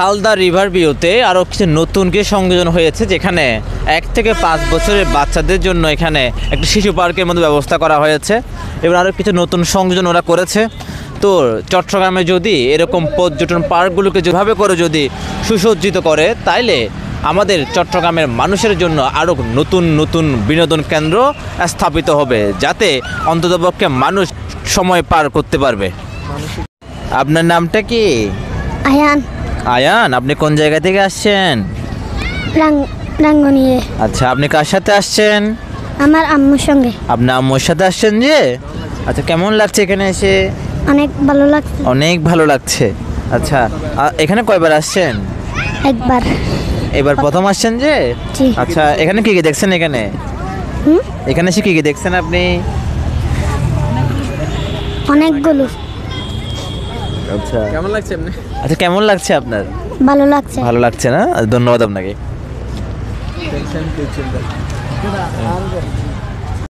Halda river ভিউতে আরও কিছু নতুন কিছু সংযোজন হয়েছে, যেখানে 1 থেকে 5 বছরের বাচ্চাদের জন্য এখানে একটা শিশু পার্কের মধ্যে ব্যবস্থা করা হয়েছে। এবার আরও কিছু নতুন সংযোজন ওরা করেছে। তো চট্টগ্রামে যদি এরকম পর্যটন পার্কগুলোকে যেভাবে করে যদি সুসজ্জিত করে, তাইলে আমাদের চট্টগ্রামের মানুষের জন্য আরও নতুন নতুন বিনোদন কেন্দ্র স্থাপিত হবে, যাতে অন্ততপক্ষে মানুষ সময় পার করতে পারবে। আপনার নামটা কি? আয়ান। আয়ান, আপনি কোন জায়গা থেকে আসছেন? রাঙ্গুনিয়ে। আচ্ছা, আপনি কার সাথে আসছেন? আমার আম্মুর সঙ্গে। আপনার আম্মুর সাথে আসছেন যে? আচ্ছা, কেমন লাগছে এখানে এসে? অনেক ভালো লাগছে। অনেক ভালো লাগছে। আচ্ছা, এখানে কয়বার আসছেন? একবার। এবার প্রথম আসছেন যে? জি। আচ্ছা, এখানে কি কি দেখছেন? এখানে এসে কি কি দেখছেন আপনি? অনেকগুলো। আচ্ছা, কেমন লাগছে আপনি? আচ্ছা, কেমন লাগছে আপনার? ভালো লাগছে। ভালো লাগছে না? ধন্যবাদ আপনাকে। টেনশন